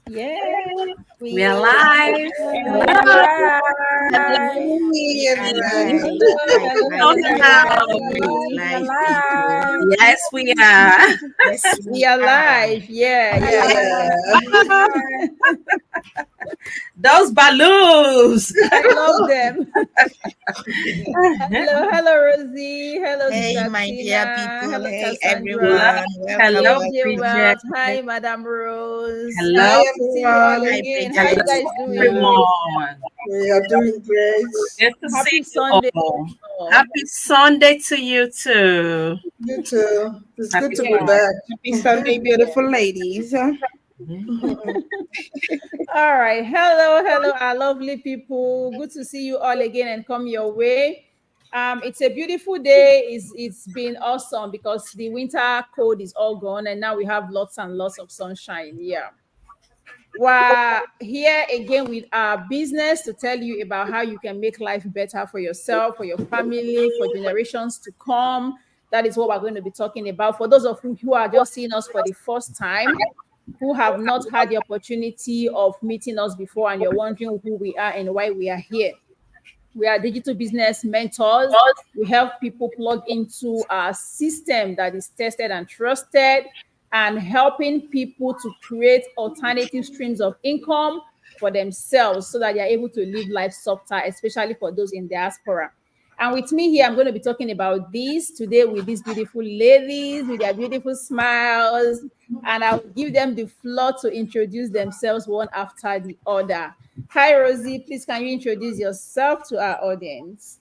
Yeah, We are live. hello, Hello. Hey, hello, everybody. Oh, everyone. hello. Live people. Yes, we are. Yes, We we are are. live. Yeah, yeah. Yeah. Those balloons. I love them. Hello, Rosie. Hello, Hey, Sister my dear Tina. people. Hello, Hey, Hello. Cassandra. everyone. Welcome, Hello, AJ welcome. Bridget. Wealth. Hi, Madam Rose. Hi, Hello, Good to see you all everyone. Hi, again. How Bridget. you hello, guys doing? everyone. We are doing great. Good to see Happy you Sunday. all. All. Happy Sunday to you too. You too. It's good Happy to be Yeah. Sunday. back. Happy Sunday, beautiful ladies. All right. Hello, our lovely people. Good to see you all again and come your way. It's a beautiful day. It's been awesome because the winter cold is all gone and now we have lots and lots of sunshine. Yeah. We're here again with our business to tell you about how you can make life better for yourself, for your family, for generations to come. That is what we're going to be talking about. For those of you who are just seeing us for the first time, who have not had the opportunity of meeting us before, and you're wondering who we are and why we are here. We are digital business mentors. We help people plug into a system that is tested and trusted, and helping people to create alternative streams of income for themselves so that they are able to live life softer, especially for those in diaspora. And with me here, I'm going to be talking about this today with these beautiful ladies with their beautiful smiles. And I'll give them the floor to introduce themselves one after the other. Hi, Rosie. Please, can you introduce yourself to our audience?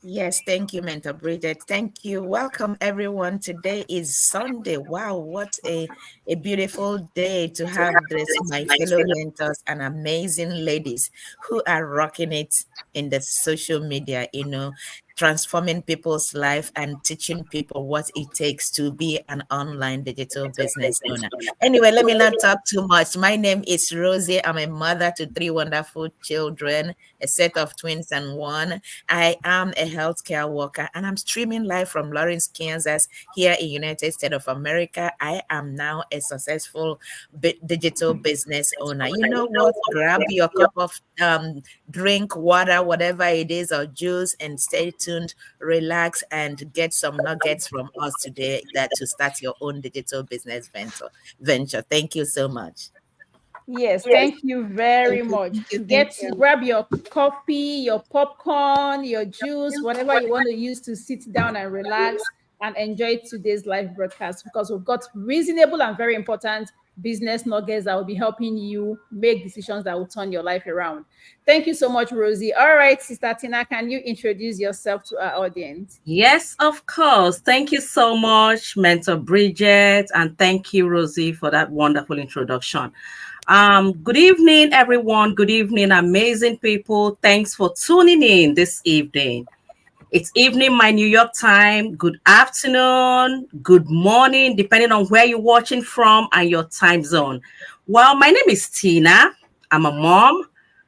Yes, thank you, Mentor Bridget. Thank you. Welcome, everyone. Today is Sunday. Wow, what a beautiful day to have this, my fellow mentors and amazing ladies who are rocking it in the social media, transforming people's life and teaching people what it takes to be an online digital business owner. Anyway, let me not talk too much. My name is Rosie. I'm a mother to three wonderful children, a set of twins and one. I am a healthcare worker and I'm streaming live from Lawrence, Kansas, here in United States of America. I am now a successful digital business owner. You know what? Grab your cup of drink, water, whatever it is, or juice, and stay tuned, relax, and get some nuggets from us today that to start your own digital business venture. Thank you so much. Yes, thank you very Thank you. much. Thank you. Thank Get you. grab your coffee, your popcorn, your juice, whatever you want to use to sit down and relax and enjoy today's live broadcast because we've got reasonable and very important business nuggets that will be helping you make decisions that will turn your life around. Thank you so much, Rosie. All right, Sister Tina, can you introduce yourself to our audience? Yes, of course. Thank you so much, Mentor Bridget, and thank you, Rosie, for that wonderful introduction. Good evening, everyone. Good evening, amazing people. Thanks for tuning in this evening. It's evening, my New York time. Good afternoon, good morning, depending on where you're watching from and your time zone. Well, my name is Tina. I'm a mom,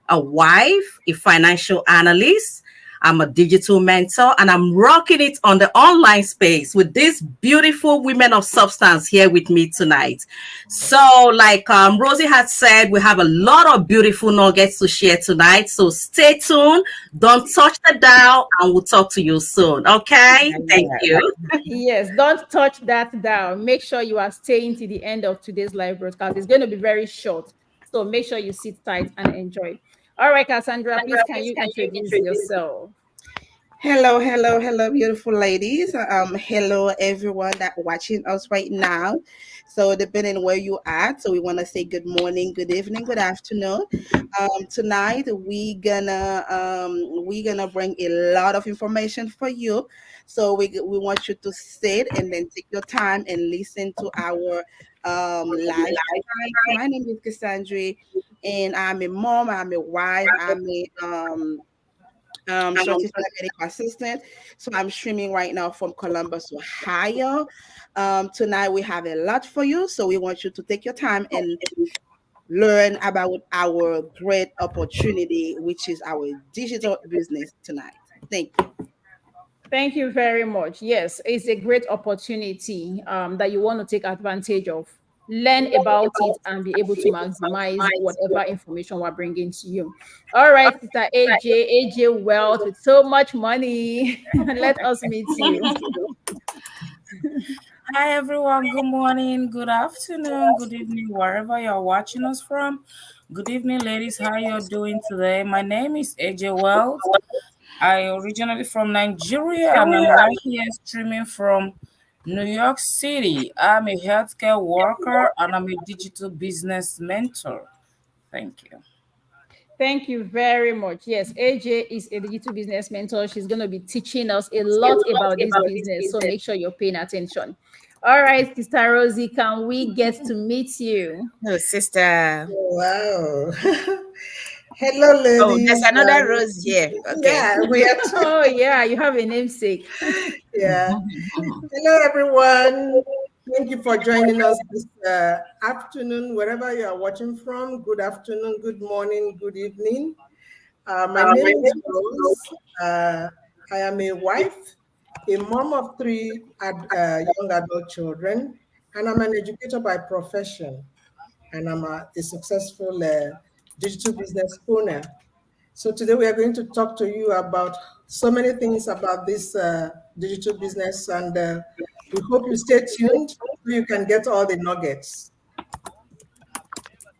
a wife, a financial analyst. I'm a digital mentor, and I'm rocking it on the online space with these beautiful women of substance here with me tonight. So, like Rosie had said, we have a lot of beautiful nuggets to share tonight. So, stay tuned. Don't touch the dial, and we'll talk to you soon. Okay? Thank you. Yes, don't touch that down. Make sure you are staying to the end of today's live broadcast. It's going to be very short. So make sure you sit tight and enjoy. All right, Cassandra, please can you introduce yourself? Hello, beautiful ladies. Hello, everyone that watching us right now. So, depending where you at, so we want to say good morning, good evening, good afternoon. Tonight we gonna bring a lot of information for you. So we want you to sit and then take your time and listen to our live tonight. So my name is Cassandra, and I'm a mom. I'm a wife. I'm a short-term medical assistant. So I'm streaming right now from Columbus, Ohio. Tonight we have a lot for you, so we want you to take your time and learn about our great opportunity, which is our digital business tonight. Thank you. Thank you very much. Yes, it's a great opportunity that you want to take advantage of. learn about it, and be able to maximize whatever information we're bringing to you. All right, Sister AJ Wealth with so much money. Let us meet you. Hi everyone, good morning, good afternoon, good evening, wherever you're watching us from. Good evening, ladies. How you're doing today? My name is AJ Wells. I originally from Nigeria and I'm right here streaming from New York City. I'm a healthcare worker and I'm a digital business mentor. Thank you. Thank you very much. Yes, AJ is a digital business mentor. She's going to be teaching us a lot about this business. So make sure you're paying attention. All right, Sister Rosie, can we get to meet you? Oh, sister. Wow. Hello, ladies. Oh, there's another Rose here. Okay. Yeah, we are. Oh, yeah, you have a namesake. Yeah. Hello, everyone. Thank you for joining us this afternoon, wherever you are watching from. Good afternoon, good morning, good evening. My name is Rose. I am a wife, a mom of three young adult children, and I'm an educator by profession. And I'm a successful digital business owner. So today we are going to talk to you about so many things about this digital business, and we hope you stay tuned so you can get all the nuggets.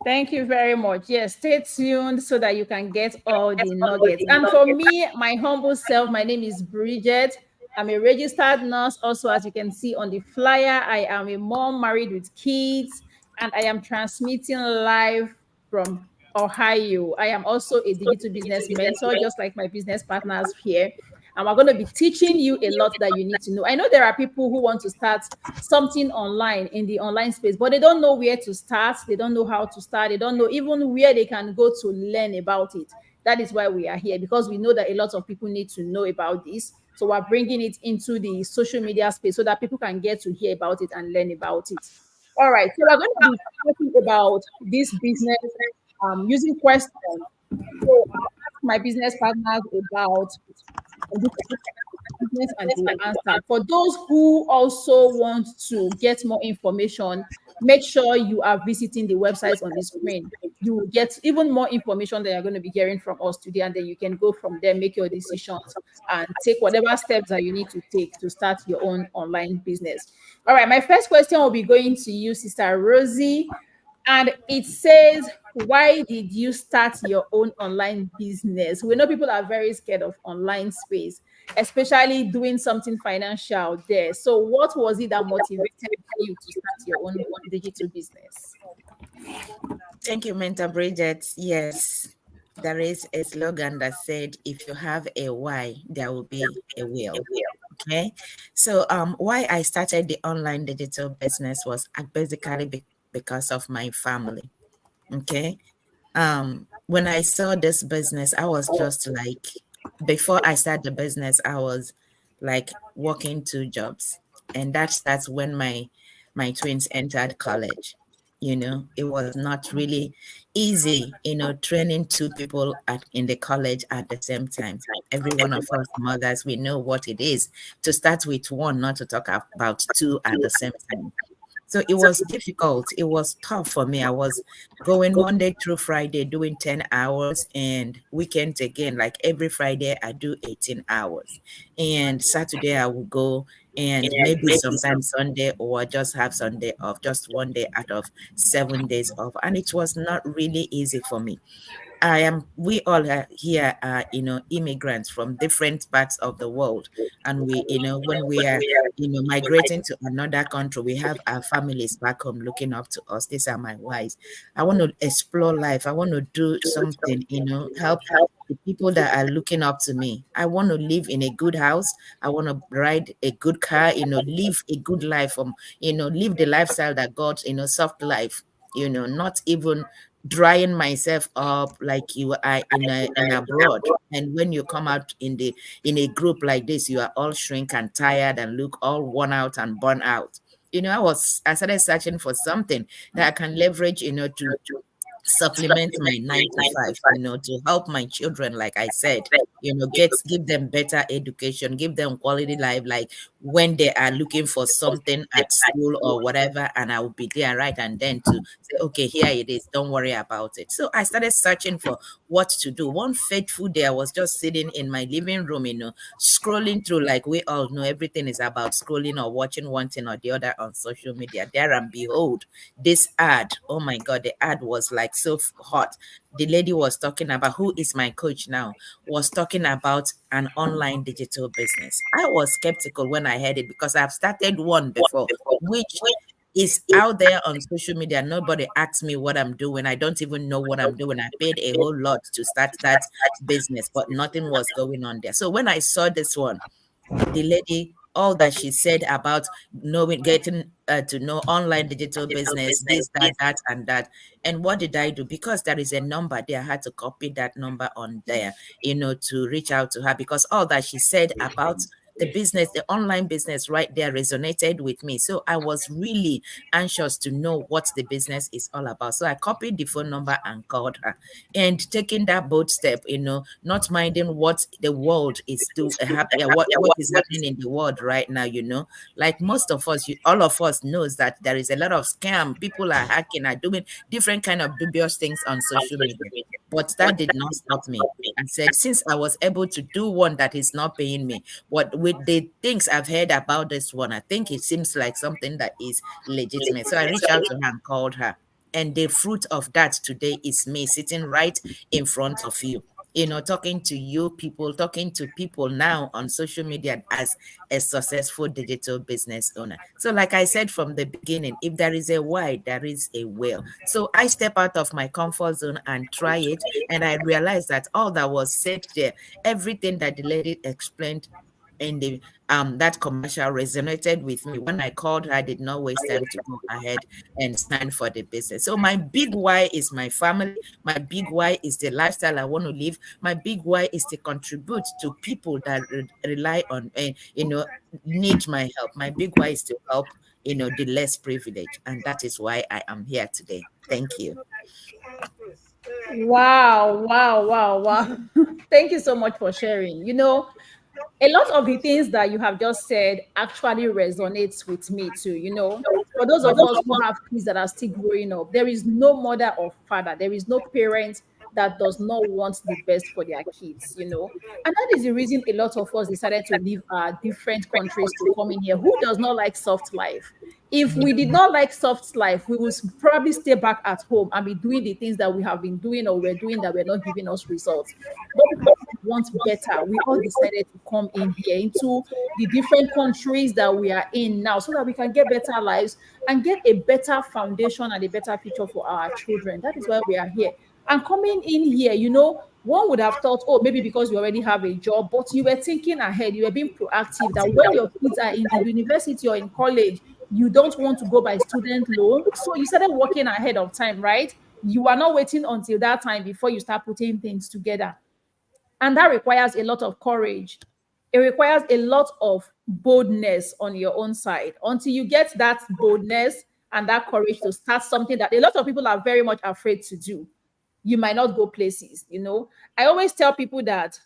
Thank you very much. Yes, stay tuned so that you can get all the nuggets. And for me, my humble self, my name is Bridget. I'm a registered nurse. Also, as you can see on the flyer, I am a mom married with kids, and I am transmitting live from Ohio. I am also a digital business mentor, just like my business partners here. And we're going to be teaching you a lot that you need to know. I know there are people who want to start something online in the online space, but they don't know where to start. They don't know how to start. They don't know even where they can go to learn about it. That is why we are here, because we know that a lot of people need to know about this. So we're bringing it into the social media space so that people can get to hear about it and learn about it. All right. So we're going to be talking about this business using questions. So I'll ask my business partners about business and they will answer. For those who also want to get more information, make sure you are visiting the websites on the screen. You will get even more information that you're going to be hearing from us today, and then you can go from there, make your decisions, and take whatever steps that you need to take to start your own online business. All right, my first question will be going to you, Sister Rosie. And it says, why did you start your own online business? We know people are very scared of online space, especially doing something financial there. So what was it that motivated you to start your own digital business? Thank you, Mentor Bridget. Yes, there is a slogan that said, if you have a why, there will be a will. Okay. So why I started the online digital business was basically because of my family. Okay. When I saw this business, I was just like, before I started the business, I was like working 2 jobs. And that's when my twins entered college. You know, it was not really easy, you know, training 2 people in the college at the same time. Every one of us mothers, we know what it is to start with one, not to talk about 2 at the same time. So it was difficult. It was tough for me. I was going Monday through Friday doing 10 hours, and weekends again, like every Friday I do 18 hours. And Saturday I will go, and maybe sometimes Sunday, or just have Sunday off, just one day out of 7 days off. And it was not really easy for me. We all are here are, you know, immigrants from different parts of the world. And we, you know, when we are, you know, migrating to another country, we have our families back home looking up to us. These are my wives. I want to explore life. I want to do something, you know, help the people that are looking up to me. I want to live in a good house. I want to ride a good car, you know, live a good life, you know, live the lifestyle that God, you know, soft life, you know, not even drying myself up like you are in abroad. And when you come out in a group like this, you are all shrink and tired and look all worn out and burn out. You know, I started searching for something that I can leverage, you know, to supplement my 9 to 5, to help my children, like I said, give them better education, give them quality life, like when they are looking for something at school or whatever, and I will be there right and then to say, okay, here it is, don't worry about it. So I started searching for what to do. One fateful day, I was just sitting in my living room, scrolling through, like we all know, everything is about scrolling or watching one thing or the other on social media. There and behold, this ad, oh my God, the ad was like so hot. The lady was talking about, who is my coach now, was talking about an online digital business. I was skeptical when I heard it because I've started one before, which is out there on social media. Nobody asks me what I'm doing. I don't even know what I'm doing. I paid a whole lot to start that business, but nothing was going on there. So when I saw this one, the lady, all that she said about getting to know online digital business, this, that, and that. And what did I do? Because there is a number there, I had to copy that number on there, to reach out to her, because all that she said about the business, the online business right there resonated with me. So I was really anxious to know what the business is all about. So I copied the phone number and called her, and taking that bold step, not minding what the world is happening, what is happening in the world right now, like most of us, all of us knows that there is a lot of scam. People are hacking, are doing different kind of dubious things on social media. But that did not stop me. I said, since I was able to do one that is not paying me, what with the things I've heard about this one, I think it seems like something that is legitimate. So I reached out to her and called her. And the fruit of that today is me sitting right in front of you, talking to you people, talking to people now on social media as a successful digital business owner. So like I said from the beginning, if there is a why, there is a will. So I step out of my comfort zone and try it. And I realized that all that was said there, everything that the lady explained in the that commercial resonated with me. When I called her, I did not waste time to go ahead and sign for the business. So my big why is my family. My big why is the lifestyle I want to live. My big why is to contribute to people that rely on, need my help. My big why is to help, the less privileged. And that is why I am here today. Thank you. Wow. Thank you so much for sharing. A lot of the things that you have just said actually resonates with me too. For those of us who have kids that are still growing up, there is no mother or father, there is no parent that does not want the best for their kids, And that is the reason a lot of us decided to leave our different countries to come in here. Who does not like soft life? If we did not like soft life, we would probably stay back at home and be doing the things that we have been doing or we're doing that we're not giving us results. But because we want better, we all decided to come in here into the different countries that we are in now so that we can get better lives and get a better foundation and a better future for our children. That is why we are here. And coming in here, one would have thought, oh, maybe because you already have a job, but you were thinking ahead, you were being proactive that when your kids are in the university or in college, you don't want to go by student loan. So you started working ahead of time, right? You are not waiting until that time before you start putting things together. And that requires a lot of courage. It requires a lot of boldness on your own side. Until you get that boldness and that courage to start something that a lot of people are very much afraid to do, you might not go places. I always tell people that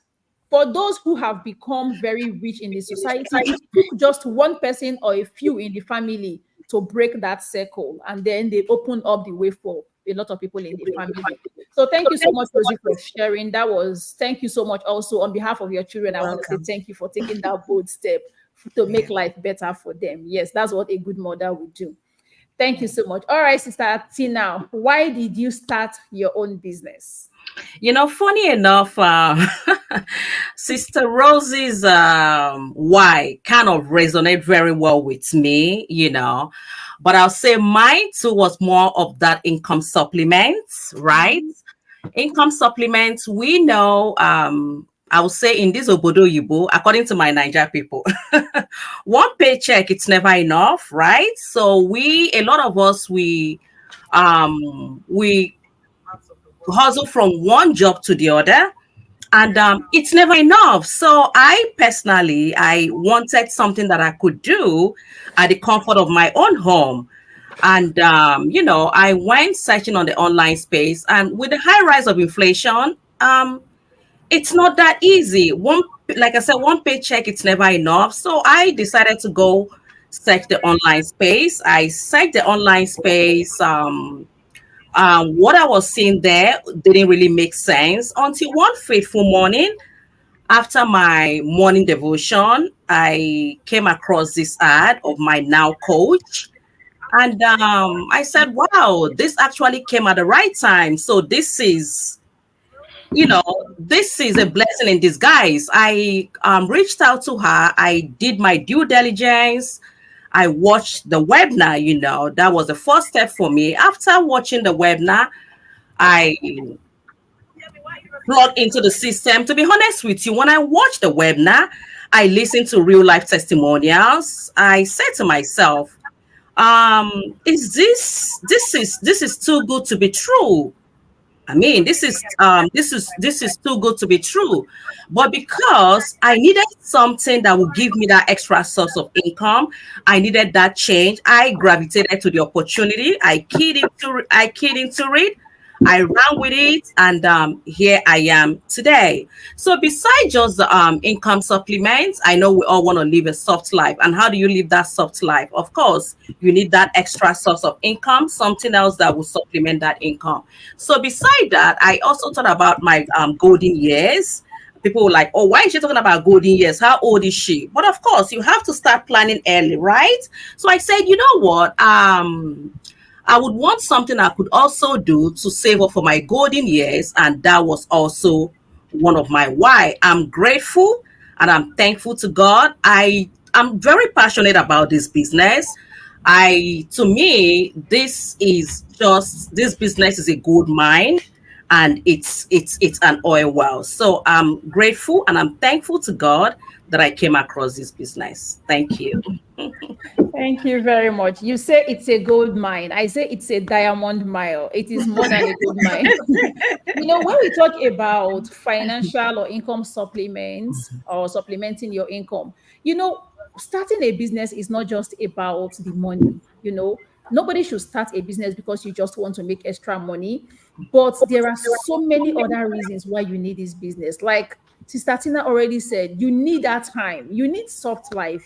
for those who have become very rich in the society, it took just one person or a few in the family to break that circle, and then they open up the way for a lot of people in the family. So thank you so much, Rosie, for sharing. Thank you so much also on behalf of your children. I want to say thank you for taking that bold step to make life better for them. Yes, that's what a good mother would do. Thank you so much. All right, Sister Tina, why did you start your own business? Funny enough, Sister Rosie's why kind of resonate very well with me, but I'll say mine too was more of that income supplements, right? Income supplements, we know, I would say in this Obodo Yibo, according to my Niger people, one paycheck, it's never enough, right? So a lot of us, we hustle from one job to the other, and it's never enough. So I wanted something that I could do at the comfort of my own home. And I went searching on the online space, and with the high rise of inflation, it's not that easy. Like I said, one paycheck, it's never enough. So I decided to go search the online space. I searched the online space. What I was seeing there didn't really make sense until one fateful morning, after my morning devotion, I came across this ad of my now coach. And I said, wow, this actually came at the right time. So this is a blessing in disguise. I reached out to her. I did my due diligence. I watched the webinar. That was the first step for me. After watching the webinar, I plugged into the system. To be honest with you, when I watched the webinar, I listened to real life testimonials. I said to myself, is this is too good to be true. I mean, this is too good to be true. But because I needed something that would give me that extra source of income, I needed that change. I gravitated to the opportunity. I keyed into it. I ran with it, and here I am today. So, besides just the income supplements, I know we all want to live a soft life. And how do you live that soft life? Of course, you need that extra source of income, something else that will supplement that income. So, beside that, I also thought about my golden years. People were like, oh, why is she talking about golden years? How old is she? But of course, you have to start planning early, right? So I said, you know what? I would want something I could also do to save up for my golden years. And that was also one of my why. I'm grateful and I'm thankful to God. I'm very passionate about this business. To me, this business is a gold mine, and it's an oil well. So I'm grateful and I'm thankful to God that I came across this business. Thank you. Thank you very much. You say it's a gold mine. I say it's a diamond mile. It is more than a gold mine. When we talk about financial or income supplements or supplementing your income, starting a business is not just about the money. Nobody should start a business because you just want to make extra money. But there are so many other reasons why you need this business. Like Sister Tina already said, you need that time. You need soft life.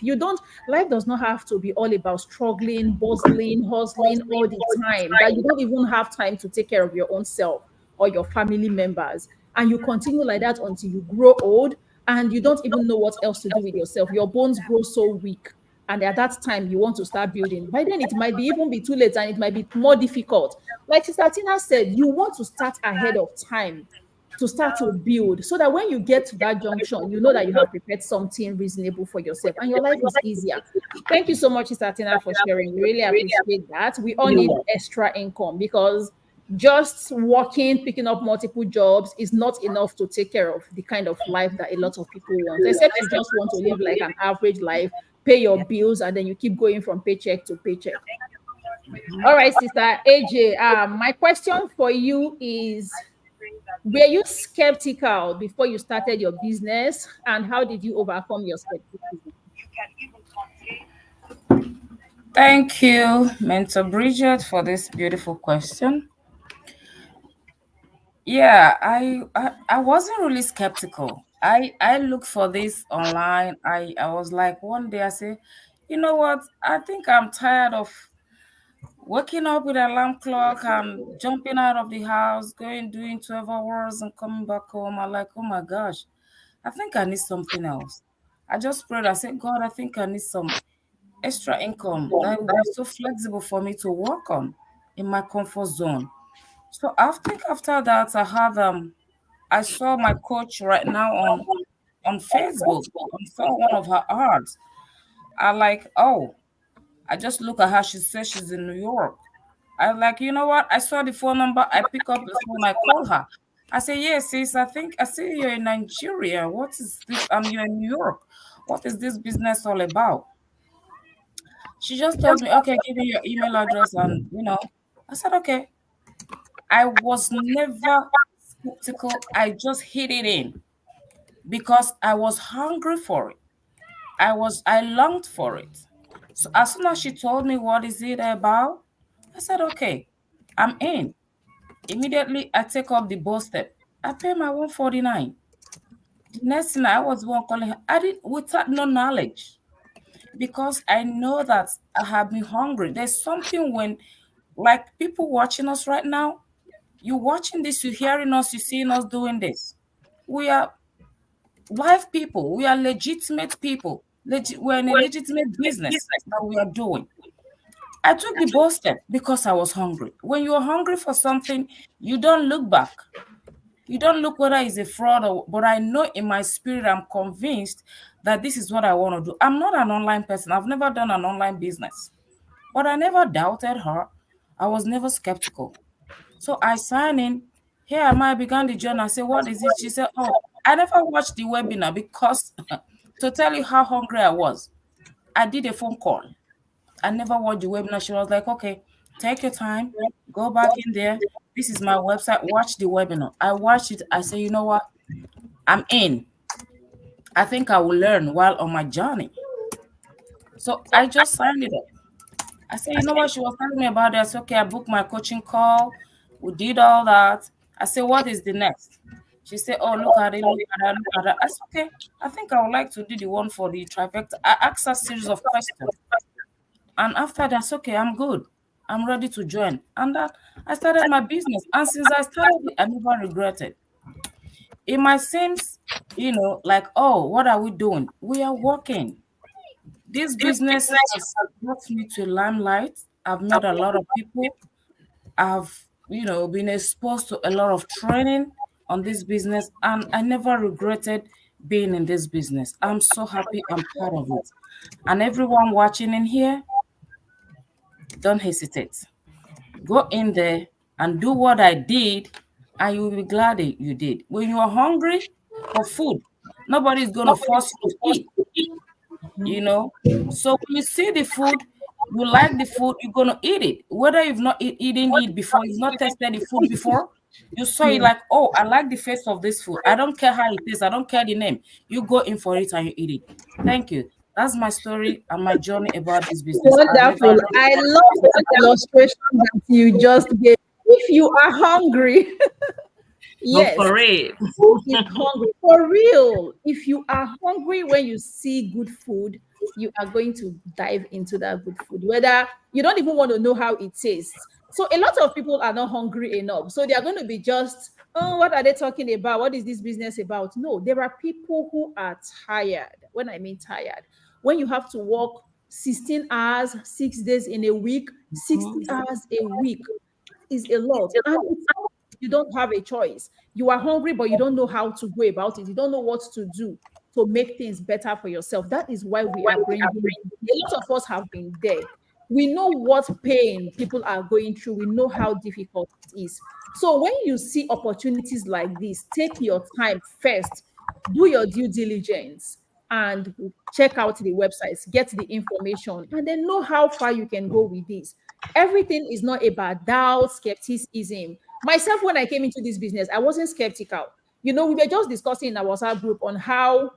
Life does not have to be all about struggling, bustling, hustling all the time, that you don't even have time to take care of your own self or your family members. And you continue like that until you grow old and you don't even know what else to do with yourself. Your bones grow so weak. And at that time, you want to start building. By then, it might even be too late and it might be more difficult. Like Sister Tina said, you want to start ahead of time to start to build so that when you get to that junction, you know that you have prepared something reasonable for yourself and your life is easier. Thank you so much, Sister Tina, for sharing. We really appreciate that. We all need extra income because just working, picking up multiple jobs is not enough to take care of the kind of life that a lot of people want, except you just want to live like an average life, pay your bills, and then you keep going from paycheck to paycheck. All right, Sister AJ, my question for you is, were you skeptical before you started your business, and how did you overcome your skepticism? Thank you, Mentor Bridget, for this beautiful question. Yeah, I wasn't really skeptical. I looked for this online. I was like, one day I said, you know what? I think I'm tired of waking up with an alarm clock and jumping out of the house, doing 12 hours and coming back home. I'm like, oh my gosh, I think I need something else. I just prayed. I said, God, I think I need some extra income that will be so flexible for me to work on in my comfort zone. So I think after that, I saw my coach right now on Facebook. I saw one of her ads. I like, oh, I just look at her. She says she's in New York. I like, you know what? I saw the phone number. I pick up the phone. I call her. I say, yes, sis. I think I see you're in Nigeria. What is this? You're in New York. What is this business all about? She just told me, okay, give me your email address, and I said, okay. I was never skeptical. I just hit it in because I was hungry for it. I longed for it. So as soon as she told me what is it about, I said, okay, I'm in. Immediately, I take up the bold step. I pay my 149. The next thing I was one calling her, I did without no knowledge, because I know that I have been hungry. There's something when, like, people watching us right now, you watching this, you hearing us, you seeing us doing this. We are live people. We are legitimate people. We're in a legitimate business that we are doing. I took the bold step because I was hungry. When you're hungry for something, you don't look back. You don't look whether it's a fraud or, but I know in my spirit, I'm convinced that this is what I want to do. I'm not an online person. I've never done an online business, but I never doubted her. I was never skeptical. So I signed in. Here am I, began the journey. I said, what is it? She said, oh, I never watched the webinar because to tell you how hungry I was, I did a phone call. I never watched the webinar. She was like, okay, take your time, go back in there. This is my website. Watch the webinar. I watched it. I said, you know what? I'm in. I think I will learn while on my journey. So I just signed it up. I said, you know what? She was telling me about it. I said, okay, I booked my coaching call. We did all that. I said, what is the next? She said, oh, look at it, look at that, look at that. I said, okay, I think I would like to do the one for the trifecta. I asked a series of questions. And after that, I said, okay, I'm good. I'm ready to join. And that I started my business. And since I started it, I never regretted. It might seem, like, oh, what are we doing? We are working. This business has brought me to limelight. I've met a lot of people. I've, been exposed to a lot of training on this business, and I never regretted being in this business. I'm so happy I'm part of it. And everyone watching in here, don't hesitate. Go in there and do what I did, and you will be glad that you did. When you are hungry for food, nobody's going to force you to eat. So when you see the food, you like the food, you're gonna eat it. Whether you've not eaten it before, you've not tested the food before, you saw it like, oh, I like the face of this food. I don't care how it is, I don't care the name. You go in for it and you eat it. Thank you. That's my story and my journey about this business. Wonderful. I love the illustration that you just gave. If you are hungry, yes, go for it. Who is hungry for real? If you are hungry when you see good food, you are going to dive into that good food, whether you don't even want to know how it tastes. So a lot of people are not hungry enough. So they are going to be just, oh, what are they talking about? What is this business about? No, there are people who are tired. When I mean tired, when you have to work 16 hours, 6 days in a week, 60 hours a week is a lot. And you don't have a choice. You are hungry, but you don't know how to go about it. You don't know what to do to make things better for yourself. That is why we are bringing. A lot of us have been there. We know what pain people are going through. We know how difficult it is. So when you see opportunities like this, take your time first, do your due diligence, and check out the websites, get the information, and then know how far you can go with this. Everything is not about doubt, skepticism. Myself, when I came into this business, I wasn't skeptical. We were just discussing in our WhatsApp group on how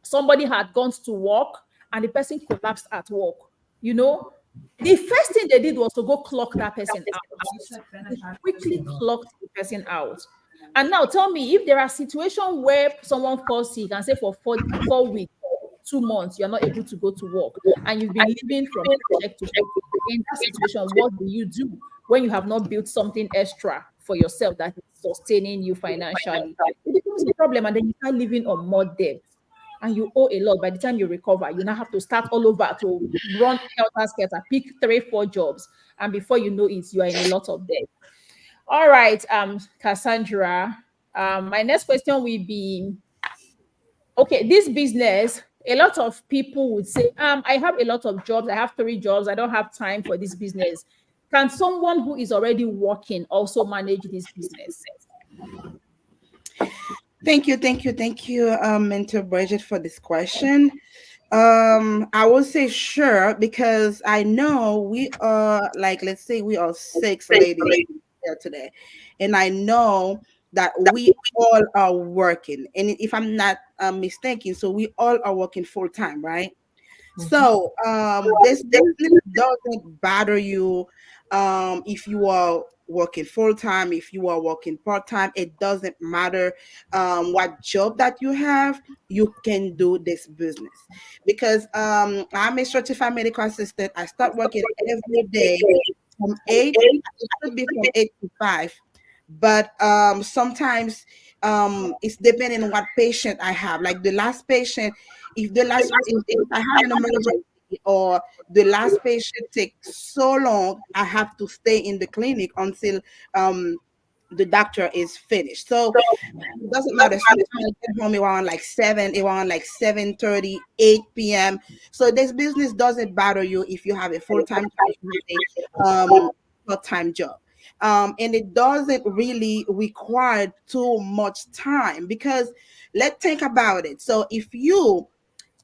somebody had gone to work and the person collapsed at work. The first thing they did was to go clock that person out. They quickly clocked the person out. And now tell me, if there are situations where someone falls sick and say for 4 weeks, 2 months, you're not able to go to work and you've been living from paycheck to paycheck, in that situation, what do you do when you have not built something extra for yourself that is sustaining you financially? It becomes a problem, and then you start living on more debt and you owe a lot. By the time you recover, you now have to start all over to run helter-skelter, pick 3-4 jobs, and before you know it, you are in a lot of debt. All right, Cassandra, my next question will be, okay, this business, a lot of people would say, I have a lot of jobs. I have 3 jobs. I don't have time for this business. Can someone who is already working also manage this business? Thank you, Mentor Bridget, for this question. I would say sure, because I know we are, like, let's say we are 6 ladies here today, and I know that we all are working. And if I'm not mistaken, so we all are working full time, right? So this definitely doesn't bother you if you are working full time, if you are working part time. It doesn't matter what job that you have. You can do this business because I'm a certified medical assistant. I start working every day from 8. It should be from 8 to 5, but sometimes it's depending on what patient I have. Like the last patient, if I have an emergency or the last patient takes so long, I have to stay in the clinic until the doctor is finished. So it doesn't matter. Sometimes I get home around like 7:30, 8 p.m. So this business doesn't bother you if you have a full-time job, if you have a part-time job. And it doesn't really require too much time because let's think about it. So if you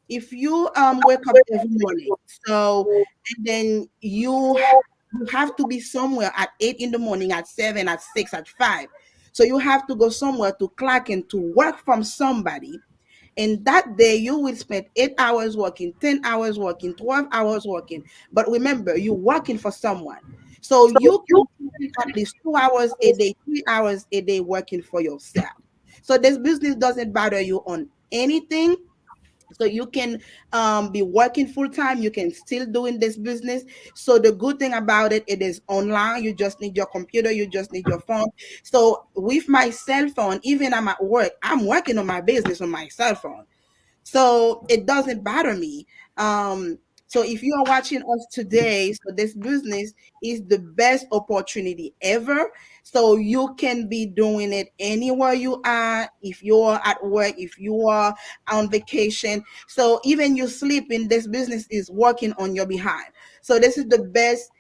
wake up every morning, so and then you have to be somewhere at 8 in the morning, at 7, at 6, at 5. So you have to go somewhere to clock in to work from somebody. And that day you will spend 8 hours working, 10 hours working, 12 hours working. But remember, you're working for someone. So you can spend at least 2 hours a day, 3 hours a day working for yourself. So this business doesn't bother you on anything. So you can be working full time, you can still doing this business. So the good thing about it, it is online. You just need your computer, you just need your phone. So with my cell phone, even I'm at work, I'm working on my business on my cell phone. So it doesn't bother me. So if you are watching us today, so this business is the best opportunity ever. So you can be doing it anywhere you are, if you're at work, if you are on vacation. So even you sleeping, this business is working on your behalf. So this is the best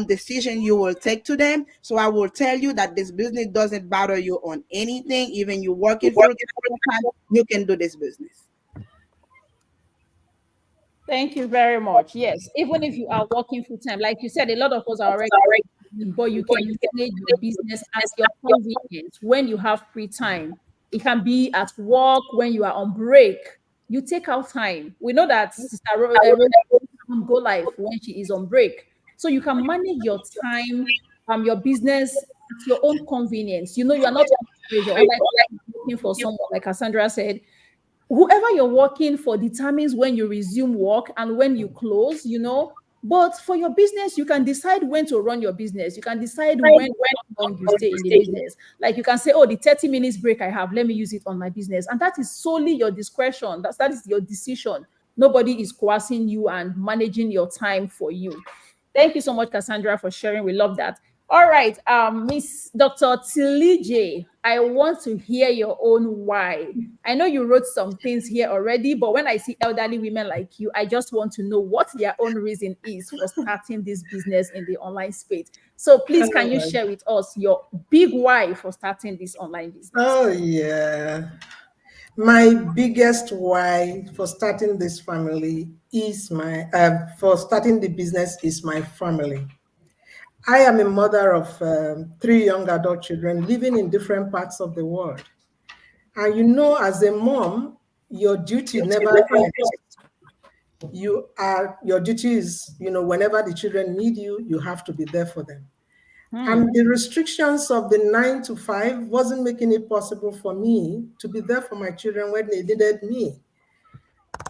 decision you will take to them. So I will tell you that this business doesn't bother you on anything. Even you working full time, you can do this business. Thank you very much. Yes, even if you are working full time, like you said, a lot of us are already, but you can manage your business at your convenience when you have free time. It can be at work when you are on break. You take out time. We know that Sister Rhoda go live when she is on break, so you can manage your time, your business at your own convenience. You know, you are not under pressure, unlike working for someone, like Cassandra said. Whoever you're working for determines when you resume work and when you close, you know. But for your business, you can decide when to run your business. You can decide how long you stay in the business. Like you can say, oh, the 30 minutes break I have, let me use it on my business. And that is solely your discretion. That is your decision. Nobody is coercing you and managing your time for you. Thank you so much, Cassandra, for sharing. We love that. All right, Miss Dr. Tilije, I want to hear your own why. I know you wrote some things here already, but when I see elderly women like you, I just want to know what their own reason is for starting this business in the online space. So please, can you share with us your big why for starting this online business? Oh, yeah. My biggest why for starting this family is for starting the business is my family. I am a mother of 3 young adult children living in different parts of the world. And you know, as a mom, your duty never ends. Your duty is, whenever the children need you, you have to be there for them. And the restrictions of the 9 to 5 wasn't making it possible for me to be there for my children when they needed me.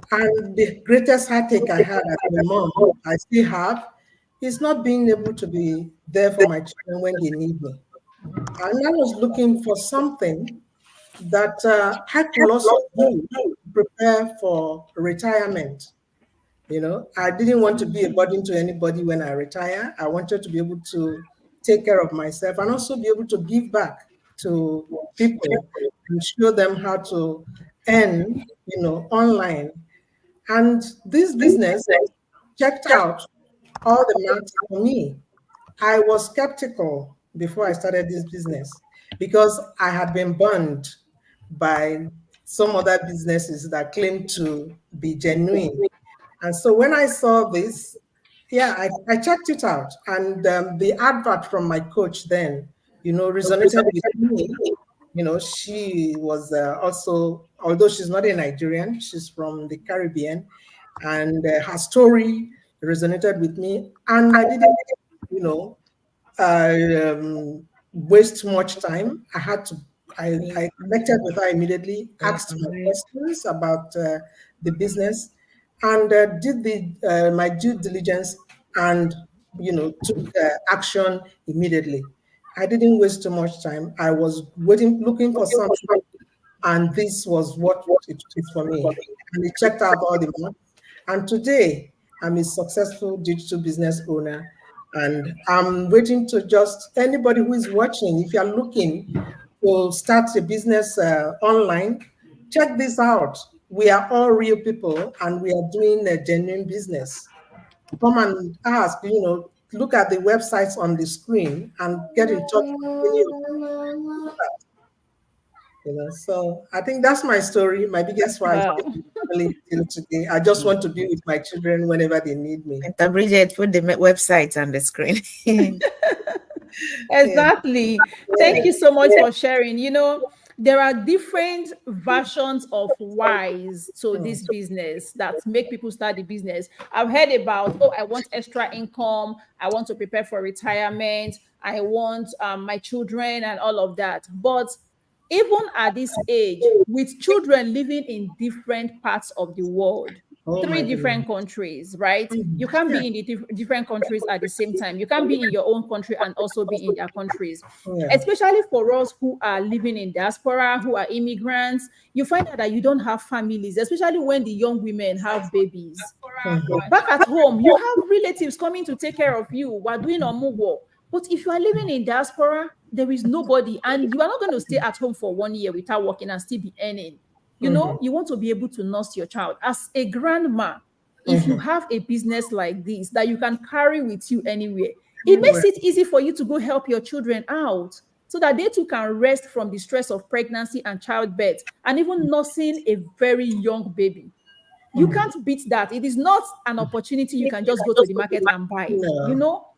And the greatest heartache I had as a mom, I still have, is not being able to be there for my children when they need me. And I was looking for something that I could also do to prepare for retirement. I didn't want to be a burden to anybody when I retire. I wanted to be able to take care of myself and also be able to give back to people and show them how to earn, online. And this business checked out all the marks for me. I was skeptical before I started this business because I had been burned by some other businesses that claimed to be genuine. And so when I saw this, I checked it out. And the advert from my coach then, resonated with me. She was also, although she's not a Nigerian, she's from the Caribbean. and her story resonated with me, and I didn't, you know, waste much time. I connected with her immediately, asked her questions about the business, and did my due diligence, and took action immediately. I didn't waste too much time. I was looking for something, and this was what it is for me. And it checked out all the marks. And today, I'm a successful digital business owner. And I'm waiting to just anybody who is watching, if you're looking to start a business online, check this out. We are all real people, and we are doing a genuine business. Come and ask, look at the websites on the screen and get in touch with any of so I think that's my story. My biggest why family till today. I just want to be with my children whenever they need me. And Bridget, put the website on the screen. Exactly. Thank you so much for sharing. There are different versions of whys to this business that make people start the business. I've heard about, I want extra income. I want to prepare for retirement. I want my children and all of that. But even at this age, with children living in different parts of the world, 3 different countries, right? You can't be in the different countries at the same time. You can't be in your own country and also be in their countries. Especially for us who are living in diaspora, who are immigrants, you find out that you don't have families, especially when the young women have babies. Back at home, you have relatives coming to take care of you. We're doing omugo. But if you are living in diaspora, there is nobody, and you are not going to stay at home for 1 year without working and still be earning. You want to be able to nurse your child. As a grandma, if you have a business like this that you can carry with you anywhere, it makes it easy for you to go help your children out so that they too can rest from the stress of pregnancy and childbirth and even nursing a very young baby. You can't beat that. It is not an opportunity you can just go to the market and buy.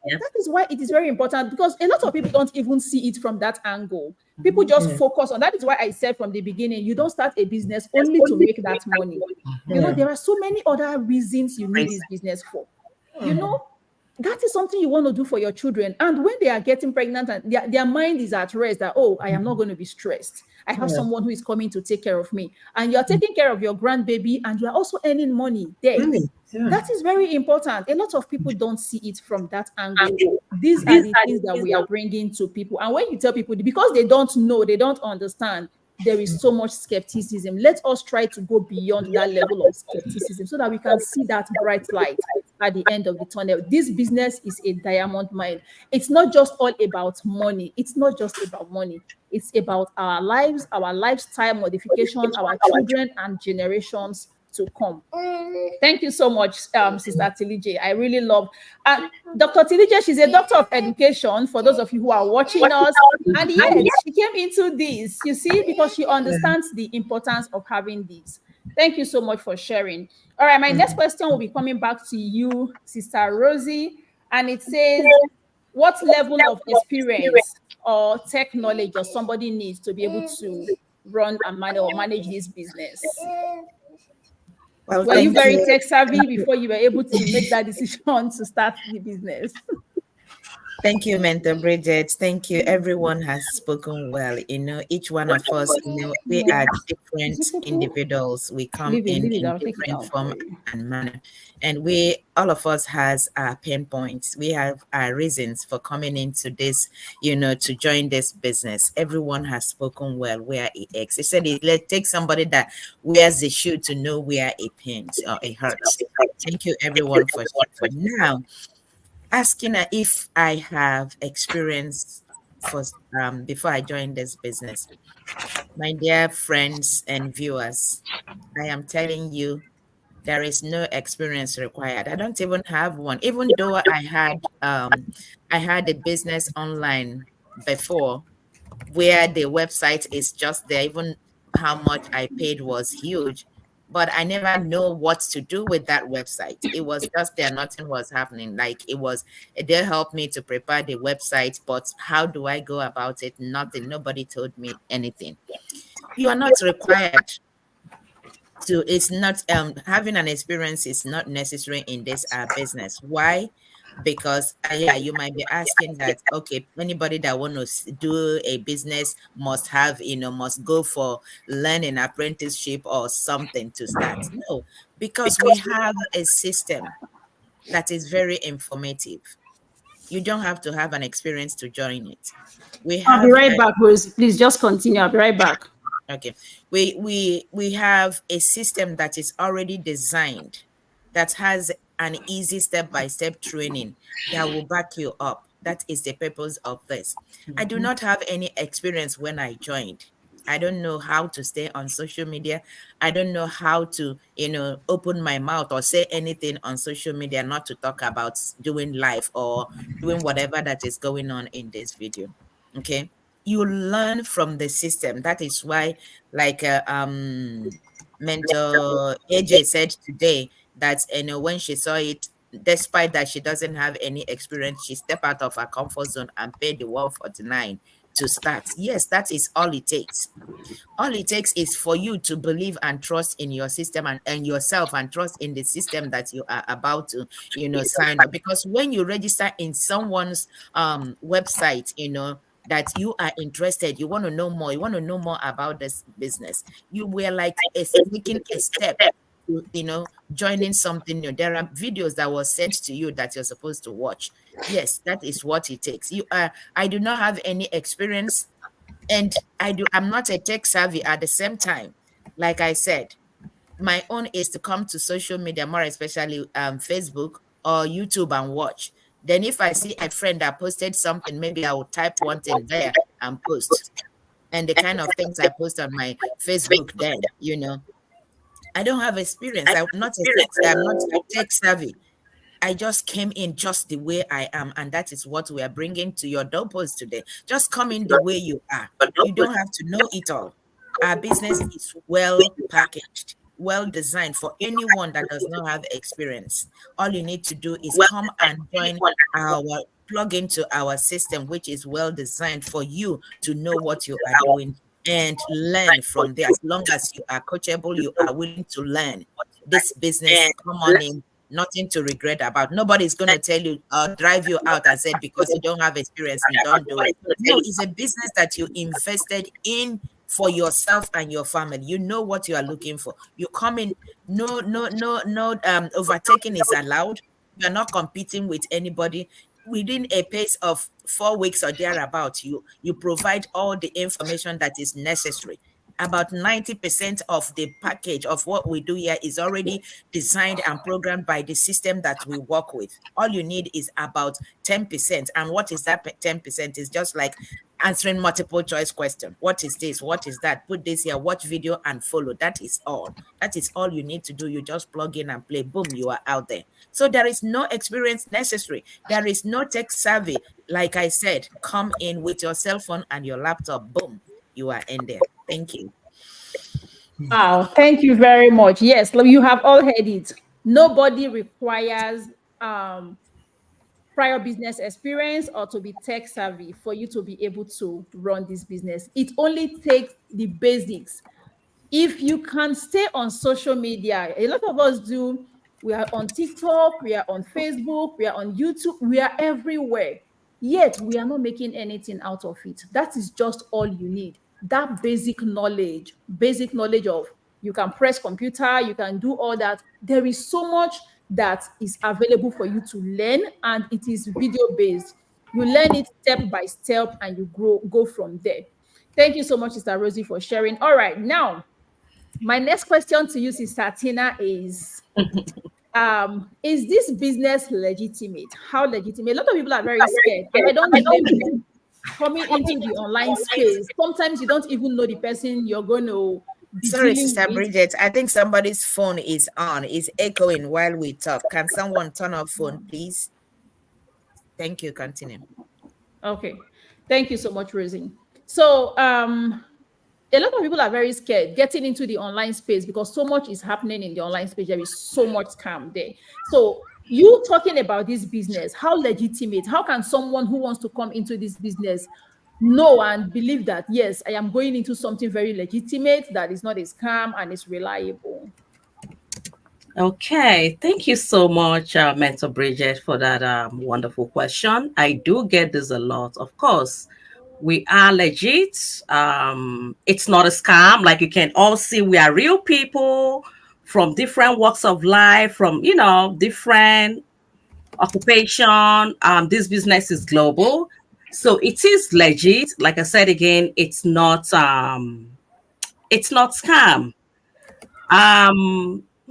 That is why it is very important, because a lot of people don't even see it from that angle. People just focus on that. Is why I said from the beginning, you don't start a business only to make that money. There are so many other reasons you need this business for. That is something you want to do for your children. And when they are getting pregnant and their mind is at rest that, I am not going to be stressed. I have someone who is coming to take care of me. And you're taking care of your grandbaby and you're also earning money there. That is very important. A lot of people don't see it from that angle. These are the things that we are bringing to people. And when you tell people, because they don't know, they don't understand, there is so much skepticism. Let us try to go beyond that level of skepticism so that we can see that bright light at the end of the tunnel. This business is a diamond mine. It's not just all about money. It's not just about money. It's about our lives, our lifestyle modification, our children and generations to come. Thank you so much, Sister Tilije. I really love Dr. Tilije. She's a doctor of education, for those of you who are watching us. And yes, she came into this, you see, because she understands the importance of having this. Thank you so much for sharing. All right, my next question will be coming back to you, Sister Rosie. And it says, what level of experience or tech knowledge does somebody need to be able to run and manage this business? Well, were you very tech savvy before you were able to make that decision to start the business? Thank you, Mentor Bridget. Thank you. Everyone has spoken well. Each one of us, we are different individuals. We come in different form and manner. And all of us has our pain points. We have our reasons for coming into this, to join this business. Everyone has spoken well where it aches. He said, let's take somebody that wears the shoe to know where it pains or it hurts. Thank you, everyone, for now. Asking if I have experience before I joined this business. My dear friends and viewers, I am telling you, there is no experience required. I don't even have one. Even though I had a business online before, where the website is just there, even how much I paid was huge. But I never know what to do with that website. It was just there, nothing was happening. They helped me to prepare the website, but how do I go about it? Nothing. Nobody told me anything. You are not required it's not having an experience is not necessary in this business. Why? Because yeah, you might be asking that, okay, anybody that want to do a business must have, must go for learning apprenticeship or something to start. No, because we have a system that is very informative. You don't have to have an experience to join it. I'll be right back, Rose. Please just continue. I'll be right back. Okay. We have a system that is already designed, that has an easy step-by-step training that will back you up. That is the purpose of this. I do not have any experience when I joined. I don't know how to stay on social media. I don't know how to, open my mouth or say anything on social media, not to talk about doing live or doing whatever that is going on in this video. Okay. You learn from the system. That is why, like mentor AJ said today, that when she saw it, despite that she doesn't have any experience, she stepped out of her comfort zone and paid the $149 to start. Yes, that is all it takes. All it takes is for you to believe and trust in your system and yourself, and trust in the system that you are about to, sign up. Because when you register in someone's website, that you are interested, you want to know more, about this business, you were like taking a step to, joining something new. There are videos that were sent to you that you're supposed to watch. Yes, that is what it takes. I do not have any experience, and I'm not a tech savvy at the same time. Like I said, my own is to come to social media, more especially Facebook or YouTube, and watch. Then if I see a friend that posted something, maybe I will type one thing there and post. And the kind of things I post on my Facebook then, I don't have experience. I'm not tech savvy. I just came in just the way I am, and that is what we are bringing to your doorpost today. Just come in the way you are. You don't have to know it all. Our business is well packaged, well designed for anyone that does not have experience. All you need to do is come and plug into our system, which is well designed for you to know what you are doing and learn from there. As long as you are coachable, you are willing to learn this business, come on in. Nothing to regret about. Nobody's going to tell you or drive you out and say, because you don't have experience, you don't do it. No, it's a business that you invested in for yourself and your family. You know what you are looking for. You come in, no overtaking is allowed. You're not competing with anybody. Within a pace of 4 weeks or thereabout, you provide all the information that is necessary. About 90% of the package of what we do here is already designed and programmed by the system that we work with. All you need is about 10%. And what is that 10%? Is just like answering multiple choice question. What is this? What is that? Put this here, watch video and follow. That is all. That is all you need to do. You just plug in and play. Boom, you are out there. So there is no experience necessary. There is no tech savvy. Like I said, come in with your cell phone and your laptop. Boom, you are in there. Thank you. Wow, thank you very much. Yes, you have all heard it. Nobody requires prior business experience or to be tech savvy for you to be able to run this business. It only takes the basics. If you can stay on social media, a lot of us do. We are on TikTok, we are on Facebook, we are on YouTube, we are everywhere. Yet we are not making anything out of it. That is just all you need. That basic knowledge of you can press computer, you can do all that. There is so much that is available for you to learn, and it is video based. You learn it step by step and you go from there. Thank you so much, Sister Rosie, for sharing. All right, now my next question to you, Sister Tina, is this business legitimate? How legitimate? A lot of people are very scared, and I don't blame them. Coming into the online space, sometimes you don't even know the person you're going to be Sorry, dealing Sister with. Bridget, I think somebody's phone is on. It's echoing while we talk. Can someone turn off phone, please? Thank you. Continue. Okay. Thank you so much, Rosie. So a lot of people are very scared getting into the online space because so much is happening in the online space. There is so much scam there. So you talking about this business, how legitimate? How can someone who wants to come into this business know and believe that, yes, I am going into something very legitimate, that is not a scam and is reliable. Okay, thank you so much, Mentor Bridget, for that wonderful question. I do get this a lot. Of course, we are legit. It's not a scam. Like you can all see, we are real people from different walks of life, from different occupation. This business is global, so it is legit. Like I said again, it's not scam.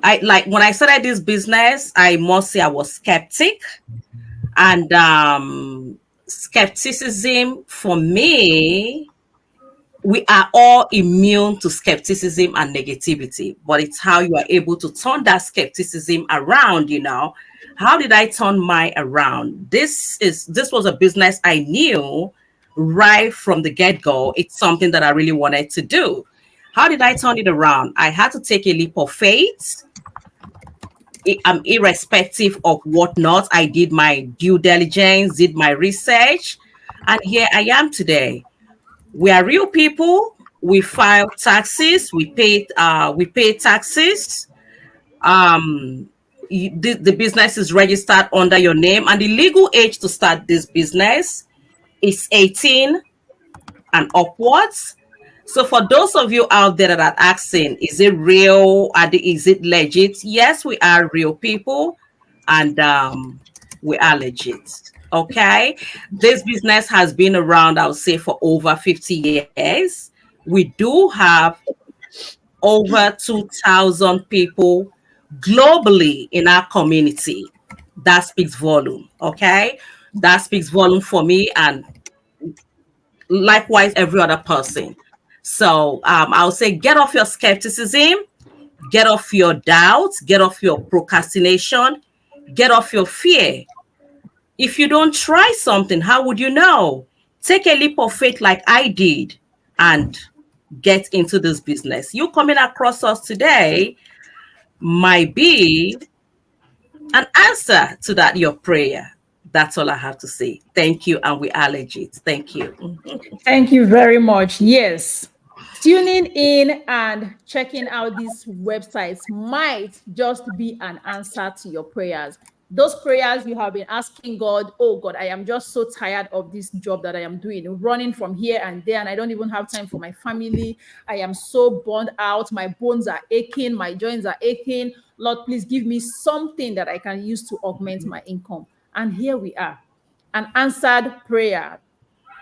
I like when I started this business, I must say I was skeptic, and skepticism for me, we are all immune to skepticism and negativity, but it's how you are able to turn that skepticism around. How did I turn mine around? This was a business I knew right from the get-go. It's something that I really wanted to do. How did I turn it around? I had to take a leap of faith. Irrespective of whatnot, I did my due diligence, did my research, and here I am today. We are real people. We file taxes. We pay taxes. The business is registered under your name, and the legal age to start this business is 18 and upwards. So for those of you out there that are asking, is it real? Is it legit? Yes, we are real people, and we are legit. Okay. This business has been around, I would say, for over 50 years. We do have over 2,000 people globally in our community. That speaks volume. Okay. That speaks volume for me, and likewise every other person. So I'll say, get off your skepticism, get off your doubts, get off your procrastination, get off your fear. If you don't try something, how would you know? Take a leap of faith like I did and get into this business. You coming across us today might be an answer to that, your prayer. That's all I have to say. Thank you, and we are legit. Thank you. Thank you very much. Yes. Tuning in and checking out these websites might just be an answer to your prayers. Those prayers you have been asking God, oh God, I am just so tired of this job that I am doing, running from here and there, and I don't even have time for my family. I am so burned out. My bones are aching. My joints are aching. Lord, please give me something that I can use to augment my income. And here we are, an answered prayer.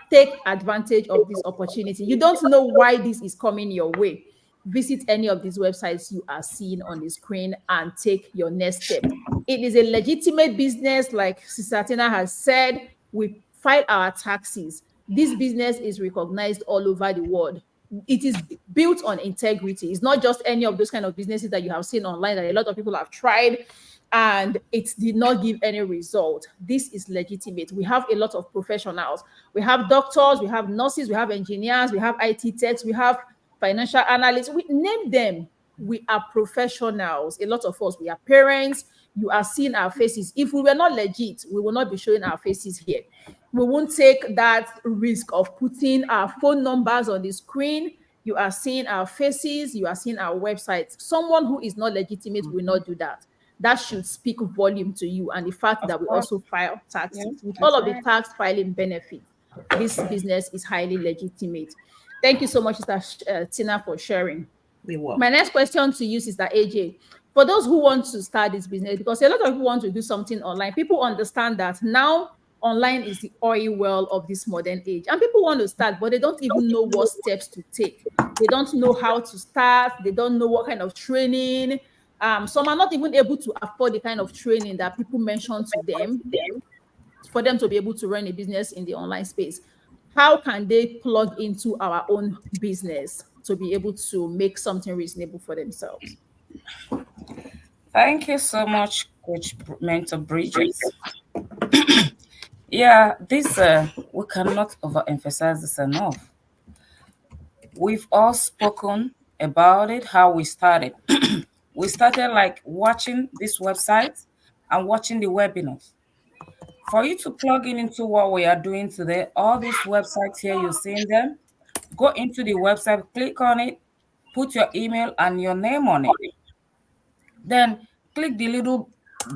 Take advantage of this opportunity. You don't know why this is coming your way. Visit any of these websites you are seeing on the screen and take your next step. It is a legitimate business. Like Sister Tina has said, we file our taxes. This business is recognized all over the world. It is built on integrity. It's not just any of those kind of businesses that you have seen online that a lot of people have tried and it did not give any result. This is legitimate. We have a lot of professionals. We have doctors, we have nurses, we have engineers, we have IT techs, we have financial analysts. We name them. We are professionals. A lot of us, we are parents. You are seeing our faces. If we were not legit, we will not be showing our faces here. We won't take that risk of putting our phone numbers on the screen. You are seeing our faces. You are seeing our websites. Someone who is not legitimate will not do that. That should speak volume to you. And the fact that we also file taxes with all of the tax filing benefits, this business is highly legitimate. Thank you so much, Sister Tina, for sharing. My next question to you, Sister AJ, for those who want to start this business, because a lot of people want to do something online, people understand that now online is the oil well of this modern age. And people want to start, but they don't even know what steps to take. They don't know how to start. They don't know what kind of training. Some are not even able to afford the kind of training that people mention to them for them to be able to run a business in the online space. How can they plug into our own business to be able to make something reasonable for themselves? Thank you so much, Coach Mentor Bridget. Yeah, this we cannot overemphasize this enough. We've all spoken about it, how we started. We started like watching this website and watching the webinars. For you to plug in into what we are doing today, all these websites here, you're seeing them, go into the website, click on it, put your email and your name on it. Then click the little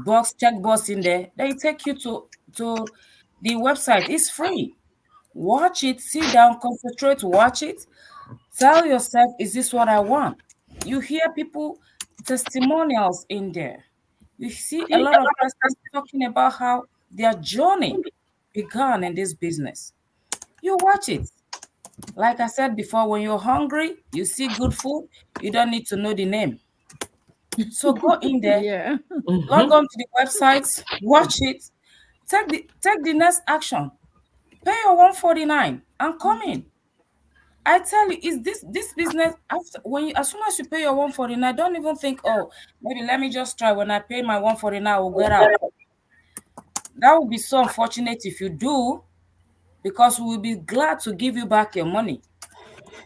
box, check box in there. They take you to the website. It's free. Watch it, sit down, concentrate, watch it. Tell yourself, is this what I want? You hear people testimonials in there. You see a lot of persons talking about how their journey began in this business. You watch it. Like I said before, when you're hungry, you see good food, you don't need to know the name. So go in there, Yeah. log on to the websites, watch it, take the next action. Pay your 149 and come in. I tell you, is this business after when you, as soon as you pay your 149, don't even think, oh, maybe let me just try. When I pay my 149, I will get out. That would be so unfortunate if you do, because we will be glad to give you back your money.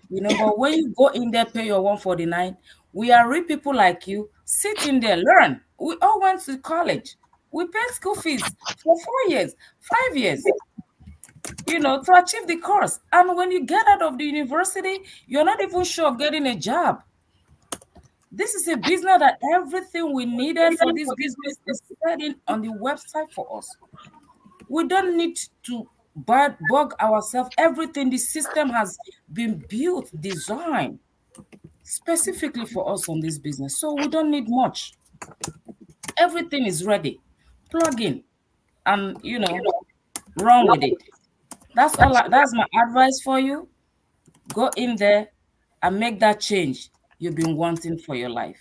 But when you go in there, pay your 149, we are real people like you. Sit in there, learn. We all went to college. We paid school fees for 4 years, 5 years. To achieve the course. And when you get out of the university, you're not even sure of getting a job. This is a business that everything we needed for this business is setting on the website for us. We don't need to bug ourselves. Everything, the system has been built, designed specifically for us on this business. So we don't need much. Everything is ready. Plug in and, run with it. That's all. That's my advice for you. Go in there and make that change you've been wanting for your life.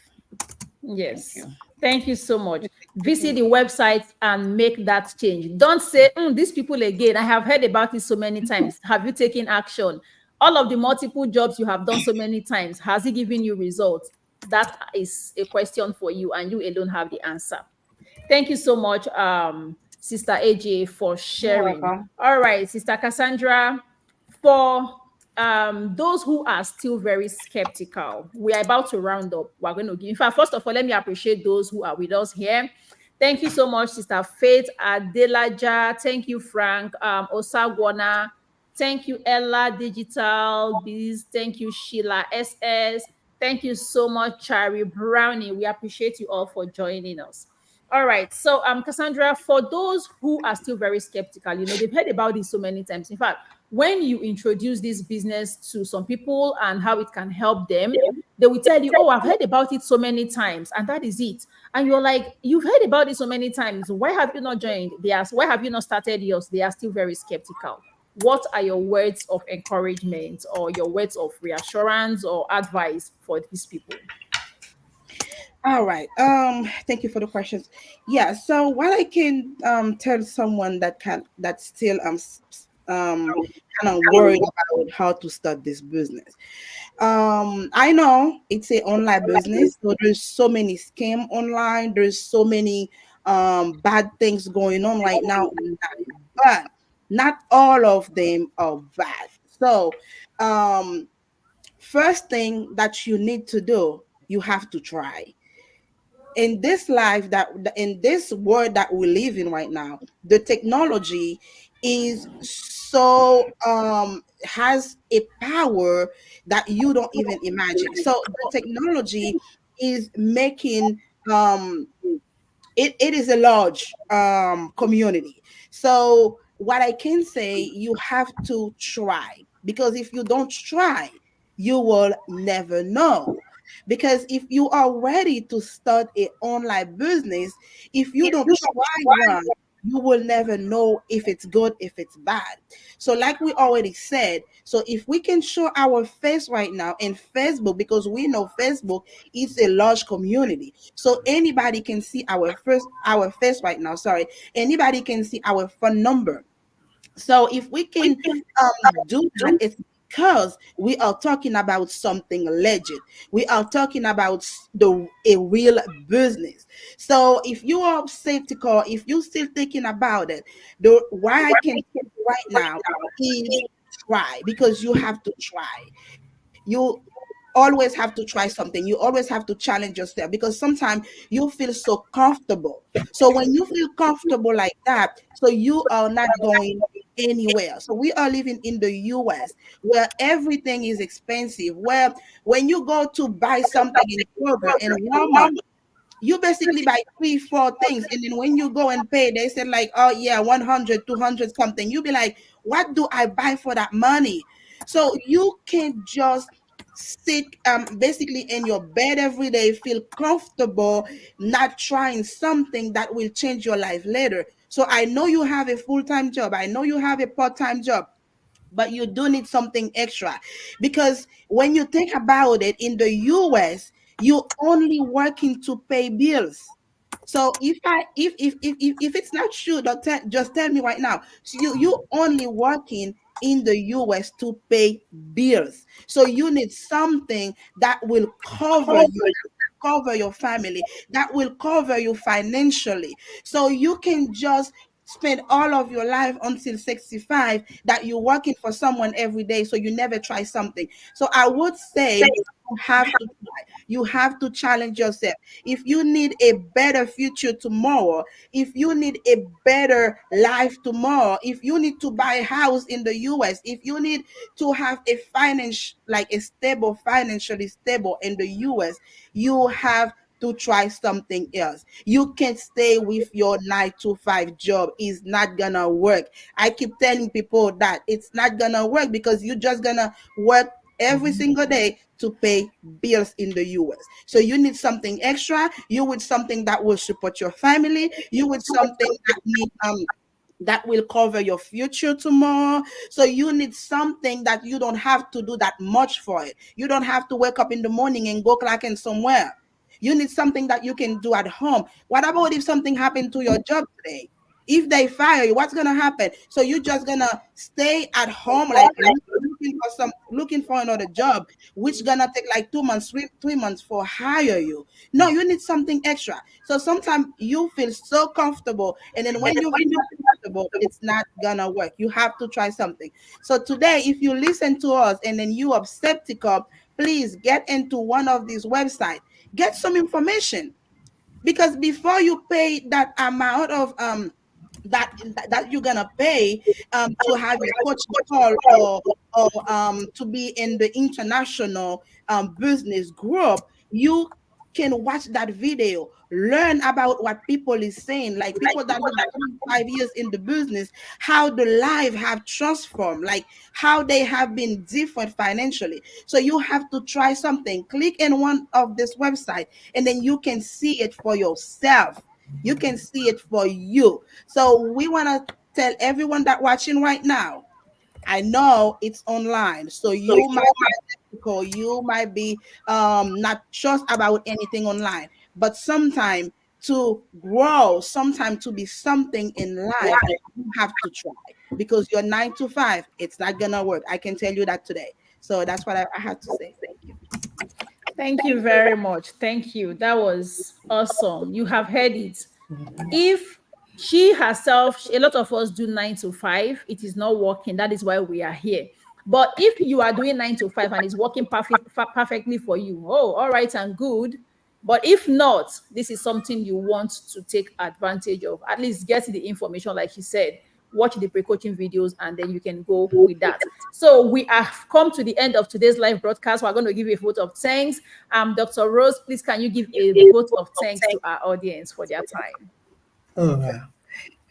Yes. Thank you so much. Visit the website and make that change. Don't say, these people again. I have heard about it so many times. Have you taken action? All of the multiple jobs you have done so many times, has it given you results? That is a question for you, and you alone have the answer. Thank you so much, Sister AJ, for sharing. All right, Sister Cassandra, for those who are still very skeptical, we are about to round up. We're going to give, in fact, first of all, let me appreciate those who are with us here. Thank you so much, Sister Faith Adelaja. Thank you, Frank Osagwana. Thank you, Ella Digital Biz. Thank you, Sheila SS. Thank you so much, Chari Brownie. We appreciate you all for joining us. All right. So, Cassandra, for those who are still very skeptical, they've heard about this so many times. In fact, when you introduce this business to some people and how it can help them, they will tell you, oh, I've heard about it so many times, and that is it. And you're like, you've heard about it so many times. Why have you not joined? Why have you not started yours? They are still very skeptical. What are your words of encouragement or your words of reassurance or advice for these people? All right. Thank you for the questions. Yeah. So what I can tell someone that still kind of worried about how to start this business. I know it's an online business, so there's so many scam online. There's so many bad things going on right now, but not all of them are bad. So first thing that you need to do, you have to try. In this life, in this world that we live in right now, the technology is so has a power that you don't even imagine. So the technology is making it is a large community. So what I can say, you have to try, because if you don't try, you will never know. Because if you are ready to start an online business, if you don't try one, you will never know if it's good, if it's bad. So like we already said, so if we can show our face right now in Facebook, because we know Facebook is a large community, so anybody can see our face right now. Sorry, anybody can see our phone number. So if we can do that, it's because we are talking about something legit. We are talking about a real business. So if you are skeptical, if you're still thinking about it, why I can tell you right now is try, because you have to try. always have to try something. You always have to challenge yourself, because sometimes you feel so comfortable. So when you feel comfortable like that, so you are not going anywhere. So we are living in the US, where everything is expensive, where when you go to buy something in Kroger and Walmart, you basically buy 3, 4 things, and then when you go and pay, they said like, oh yeah, 100, 200 something. You be like, what do I buy for that money? So you can't just sit basically in your bed every day, feel comfortable, not trying something that will change your life later. So I know you have a full-time job, I know you have a part-time job, but you do need something extra, because when you think about it, in the US, you only working to pay bills. So if it's not true, just tell me right now. So you only working in the US to pay bills. So you need something that will cover you, cover your family, that will cover you financially. So you can just spend all of your life until 65 that you're working for someone every day, so you never try something. So I would say you have to try. You have to challenge yourself. If you need a better future tomorrow, if you need a better life tomorrow, if you need to buy a house in the US, if you need to have a finance, like a stable, financially stable in the US, you have to try something else. You can't stay with your 9 to 5 job. It's not gonna work. I keep telling people that it's not gonna work, because you're just gonna work every single day to pay bills in the US. So you need something extra. You need something that will support your family. You need something that will cover your future tomorrow. So you need something that you don't have to do that much for it. You don't have to wake up in the morning and go clock in somewhere. You need something that you can do at home. What about if something happened to your job today? If they fire you, what's gonna happen? So you're just gonna stay at home, like looking for another job, which gonna take like 2 months, 3 months for hire you. No, you need something extra. So sometimes you feel so comfortable, and then when you feel comfortable, it's not gonna work. You have to try something. So today, if you listen to us and then you are skeptical, please get into one of these websites, get some information, because before you pay that amount of that you're gonna pay to have a coaching call, or to be in the international business group, you can watch that video, learn about what people is saying, like people that have 5 years in the business, how the life have transformed, like how they have been different financially. So you have to try something. Click in one of this website, and then you can see it for yourself. You can see it for you. So we want to tell everyone that watching right now, I know it's online, so you might be skeptical, you might be not just about anything online, but sometime to grow, sometime to be something in life, you have to try, because your 9 to 5, it's not gonna work. I can tell you that today. So that's what I had to say. Thank you. Thank you very much. Thank you. That was awesome. You have heard it. If she herself, a lot of us do 9 to 5, it is not working. That is why we are here. But if you are doing 9 to 5 and it's working perfectly for you, oh, all right and good. But if not, this is something you want to take advantage of. At least get the information, like she said. Watch the pre-coaching videos, and then you can go with that. So we have come to the end of today's live broadcast. We're going to give you a vote of thanks. Dr. Rose, please, can you give a vote of thanks to our audience for their time? Oh, wow.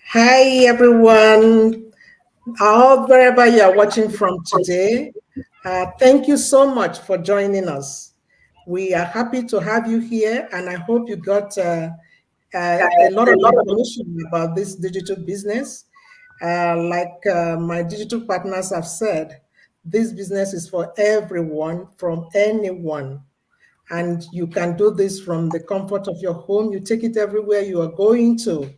Hi, everyone. Wherever you're watching from today, thank you so much for joining us. We are happy to have you here, and I hope you got a lot of information about this digital business. Like my digital partners have said, this business is for everyone, from anyone. And you can do this from the comfort of your home. You take it everywhere you are going to.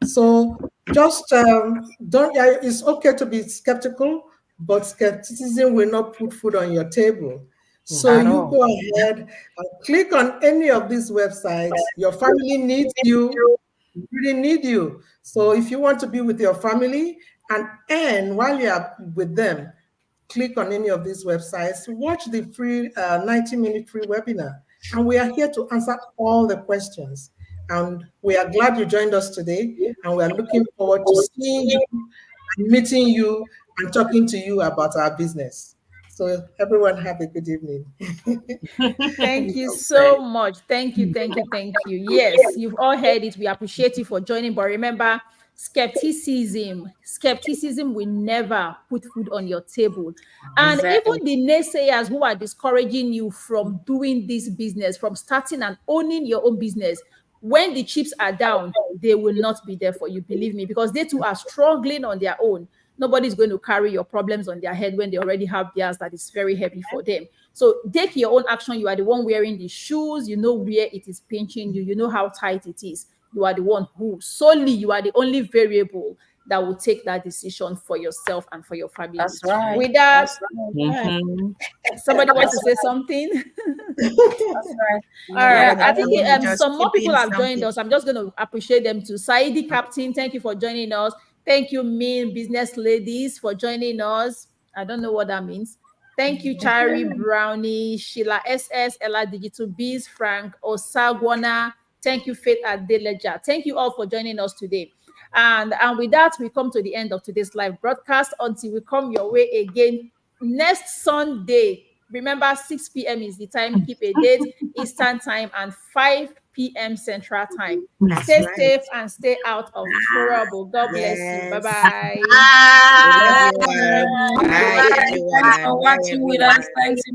So just it's okay to be skeptical, but skepticism will not put food on your table. So you go ahead and click on any of these websites. Your family needs you, really need you. So if you want to be with your family and earn while you are with them, click on any of these websites, watch the free 90-minute free webinar. And we are here to answer all the questions. And we are glad you joined us today. And we are looking forward to seeing you, and meeting you, and talking to you about our business. So everyone have a good evening. Thank you so much. Thank you. Yes, you've all heard it. We appreciate you for joining. But remember, skepticism will never put food on your table. And even the naysayers who are discouraging you from doing this business, from starting and owning your own business, when the chips are down, they will not be there for you, believe me, because they too are struggling on their own. Nobody's going to carry your problems on their head when they already have theirs that is very heavy for them. So take your own action. You are the one wearing the shoes. You know where it is pinching you. You know how tight it is. You are the one who solely, you are the only variable that will take that decision for yourself and for your family. That's right. With that, somebody wants to say something? That's right. All right. Yeah, I think just some more keep people in have joined something. us. I'm just going to appreciate them too. Saidi Captain, thank you for joining us. Thank you, Mean Business Ladies, for joining us. I don't know what that means. Thank you, Chari Brownie, Sheila SS, Ella Digital Bees, Frank Osagwana. Thank you, Faith Adeleja. Thank you all for joining us today. And with that, we come to the end of today's live broadcast until we come your way again next Sunday. Remember, 6 p.m. is the time. Keep a date, Eastern time, and 5 p.m. Central time. Stay safe and stay out of trouble. God bless you. Bye-bye. Bye, everyone. Bye, everyone. Thanks for watching with us. Thanks.